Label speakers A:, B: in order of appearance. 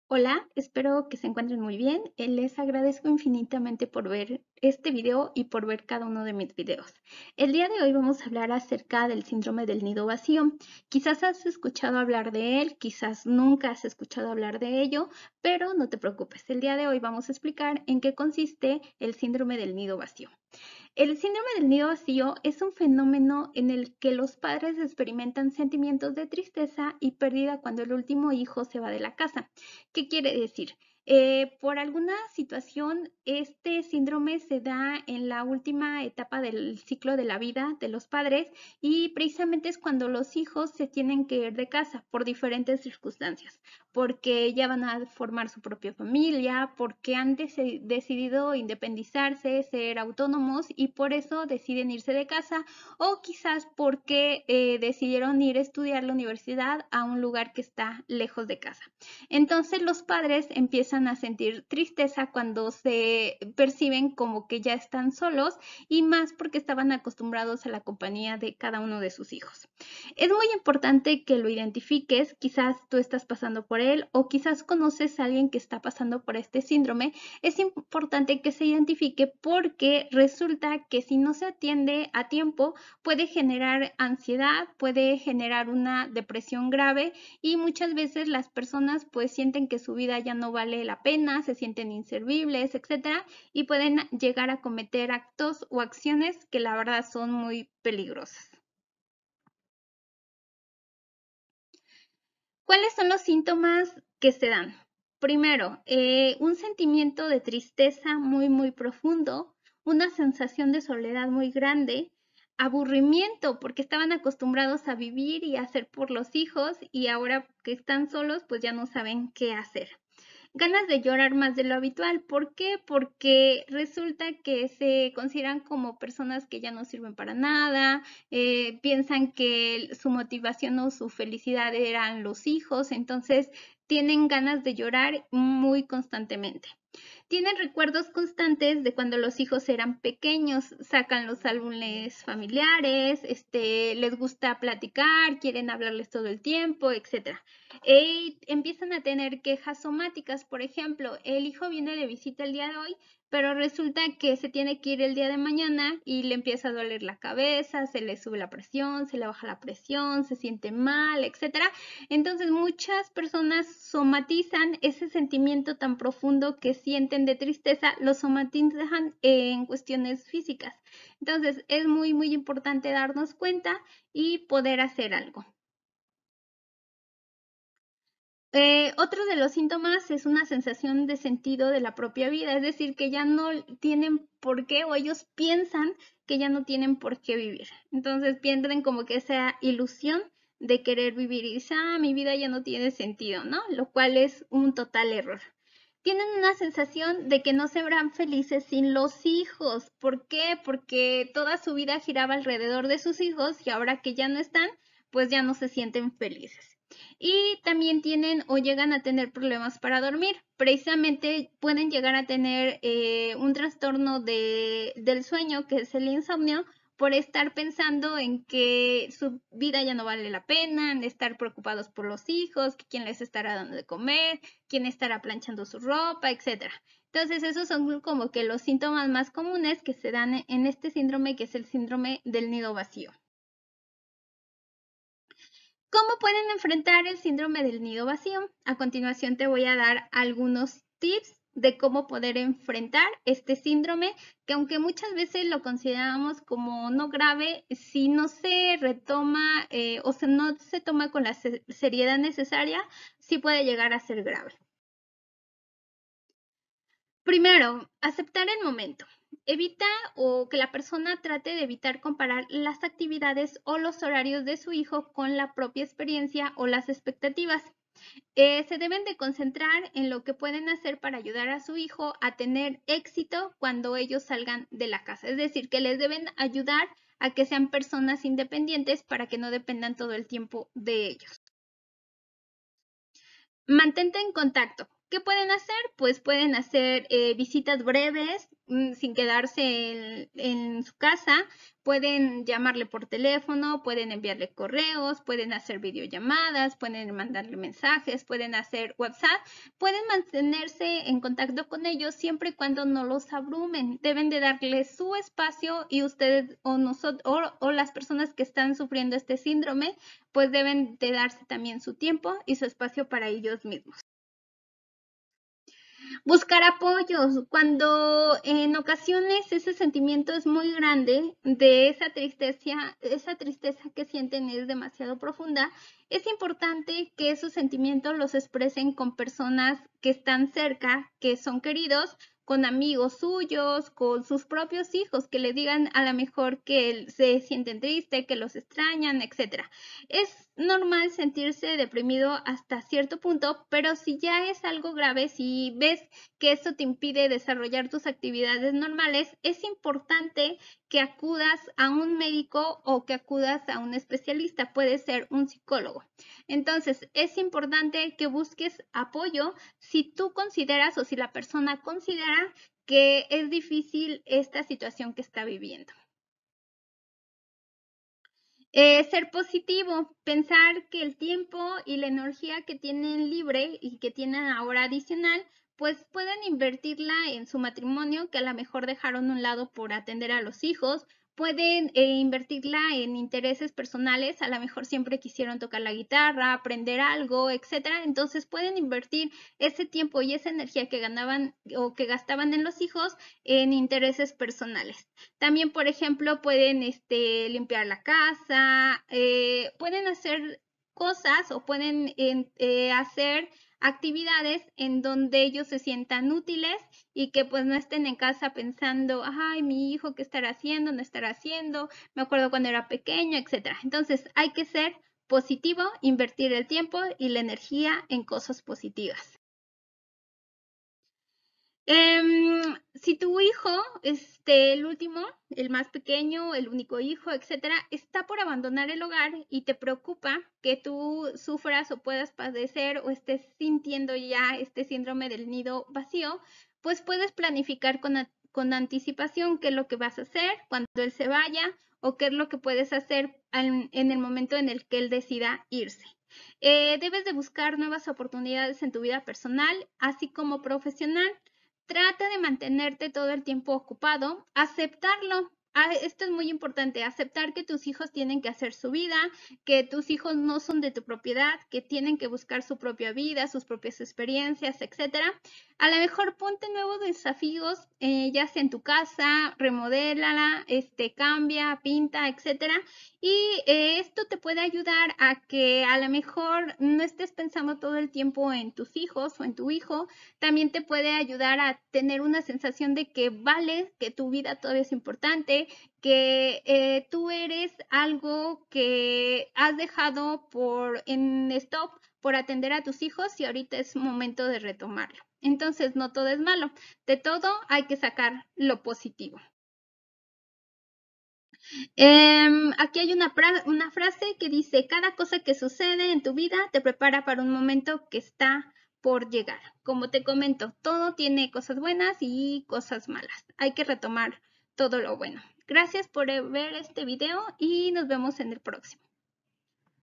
A: Hola, espero que se encuentren muy bien. Les agradezco infinitamente por ver este video y por ver cada uno de mis videos. El día de hoy vamos a hablar acerca del síndrome del nido vacío. Quizás has escuchado hablar de él, quizás nunca has escuchado hablar de ello, pero no te preocupes. El día de hoy vamos a explicar en qué consiste el síndrome del nido vacío. El síndrome del nido vacío es un fenómeno en el que los padres experimentan sentimientos de tristeza y pérdida cuando el último hijo se va de la casa. ¿Qué quiere decir? Por alguna situación, este síndrome se da en la última etapa del ciclo de la vida de los padres y precisamente es cuando los hijos se tienen que ir de casa por diferentes circunstancias, porque ya van a formar su propia familia, porque han decidido independizarse, ser autónomos y por eso deciden irse de casa, o quizás porque decidieron ir a estudiar la universidad a un lugar que está lejos de casa. Entonces los padres empiezan a sentir tristeza cuando se perciben como que ya están solos y más porque estaban acostumbrados a la compañía de cada uno de sus hijos. Es muy importante que lo identifiques, quizás tú estás pasando por él o quizás conoces a alguien que está pasando por este síndrome. Es importante que se identifique porque resulta que si no se atiende a tiempo puede generar ansiedad, puede generar una depresión grave y muchas veces las personas pues sienten que su vida ya no vale la pena, se sienten inservibles, etcétera, y pueden llegar a cometer actos o acciones que la verdad son muy peligrosas. ¿Cuáles son los síntomas que se dan? Primero, un sentimiento de tristeza muy profundo, una sensación de soledad muy grande, aburrimiento porque estaban acostumbrados a vivir y a hacer por los hijos y ahora que están solos pues ya no saben qué hacer. Ganas de llorar más de lo habitual. ¿Por qué? Porque resulta que se consideran como personas que ya no sirven para nada, piensan que su motivación o su felicidad eran los hijos, entonces tienen ganas de llorar muy constantemente. Tienen recuerdos constantes de cuando los hijos eran pequeños, sacan los álbumes familiares, les gusta platicar, quieren hablarles todo el tiempo, etc. Empiezan a tener quejas somáticas, por ejemplo, el hijo viene de visita el día de hoy, pero resulta que se tiene que ir el día de mañana y le empieza a doler la cabeza, se le sube la presión, se le baja la presión, se siente mal, etcétera. Entonces muchas personas somatizan ese sentimiento tan profundo que sienten de tristeza, lo somatizan en cuestiones físicas. Entonces es muy importante darnos cuenta y poder hacer algo. Otro de los síntomas es una sensación de sentido de la propia vida, es decir, que ya no tienen por qué o ellos piensan que ya no tienen por qué vivir. Entonces pierden como que esa ilusión de querer vivir y dicen, mi vida ya no tiene sentido, ¿no? Lo cual es un total error. Tienen una sensación de que no se verán felices sin los hijos. ¿Por qué? Porque toda su vida giraba alrededor de sus hijos y ahora que ya no están, pues ya no se sienten felices. Y también tienen o llegan a tener problemas para dormir. Precisamente pueden llegar a tener un trastorno del sueño, que es el insomnio, por estar pensando en que su vida ya no vale la pena, en estar preocupados por los hijos, que quién les estará dando de comer, quién estará planchando su ropa, etc. Entonces esos son como que los síntomas más comunes que se dan en este síndrome, que es el síndrome del nido vacío. ¿Cómo pueden enfrentar el síndrome del nido vacío? A continuación te voy a dar algunos tips de cómo poder enfrentar este síndrome, que aunque muchas veces lo consideramos como no grave, si no se retoma o no se toma con la seriedad necesaria, sí puede llegar a ser grave. Primero, aceptar el momento. Evita o que la persona trate de evitar comparar las actividades o los horarios de su hijo con la propia experiencia o las expectativas. Se deben de concentrar en lo que pueden hacer para ayudar a su hijo a tener éxito cuando ellos salgan de la casa. Es decir, que les deben ayudar a que sean personas independientes para que no dependan todo el tiempo de ellos. Mantente en contacto. ¿Qué pueden hacer? Pues pueden hacer visitas breves sin quedarse en su casa. Pueden llamarle por teléfono, pueden enviarle correos, pueden hacer videollamadas, pueden mandarle mensajes, pueden hacer WhatsApp, pueden mantenerse en contacto con ellos siempre y cuando no los abrumen. Deben de darle su espacio y ustedes o nosotros o las personas que están sufriendo este síndrome, pues deben de darse también su tiempo y su espacio para ellos mismos. Buscar apoyos. Cuando en ocasiones ese sentimiento es muy grande, de esa tristeza que sienten es demasiado profunda, es importante que esos sentimientos los expresen con personas que están cerca, que son queridos, con amigos suyos, con sus propios hijos, que le digan a lo mejor que se sienten tristes, que los extrañan, etc. Es normal sentirse deprimido hasta cierto punto, pero si ya es algo grave, si ves que esto te impide desarrollar tus actividades normales, es importante que acudas a un médico o que acudas a un especialista, puede ser un psicólogo. Entonces, es importante que busques apoyo si tú consideras o si la persona considera que es difícil esta situación que está viviendo. Ser positivo, pensar que el tiempo y la energía que tienen libre y que tienen ahora adicional, pues pueden invertirla en su matrimonio, que a lo mejor dejaron a un lado por atender a los hijos, pueden invertirla en intereses personales, a lo mejor siempre quisieron tocar la guitarra, aprender algo, etcétera. Entonces pueden invertir ese tiempo y esa energía que ganaban o que gastaban en los hijos en intereses personales. También, por ejemplo, pueden limpiar la casa, pueden hacer cosas o pueden hacer actividades en donde ellos se sientan útiles y que pues no estén en casa pensando, ay, mi hijo, ¿qué estará haciendo? ¿No estará haciendo? Me acuerdo cuando era pequeño, etcétera. Entonces, hay que ser positivo, invertir el tiempo y la energía en cosas positivas. Si tu hijo, el último, el más pequeño, el único hijo, etcétera, está por abandonar el hogar y te preocupa que tú sufras o puedas padecer o estés sintiendo ya este síndrome del nido vacío, pues puedes planificar con anticipación qué es lo que vas a hacer cuando él se vaya o qué es lo que puedes hacer en el momento en el que él decida irse. Debes de buscar nuevas oportunidades en tu vida personal, así como profesional. Trata de mantenerte todo el tiempo ocupado, aceptarlo. Esto es muy importante, aceptar que tus hijos tienen que hacer su vida, que tus hijos no son de tu propiedad, que tienen que buscar su propia vida, sus propias experiencias, etcétera. A lo mejor ponte nuevos desafíos, ya sea en tu casa, remodélala, cambia, pinta, etcétera. Y esto te puede ayudar a que a lo mejor no estés pensando todo el tiempo en tus hijos o en tu hijo. También te puede ayudar a tener una sensación de que vale, que tu vida todavía es importante, que tú eres algo que has dejado en stop por atender a tus hijos y ahorita es momento de retomarlo. Entonces, no todo es malo. De todo hay que sacar lo positivo. Aquí hay una frase que dice, cada cosa que sucede en tu vida te prepara para un momento que está por llegar. Como te comento, todo tiene cosas buenas y cosas malas. Hay que retomar todo lo bueno. Gracias por ver este video y nos vemos en el próximo.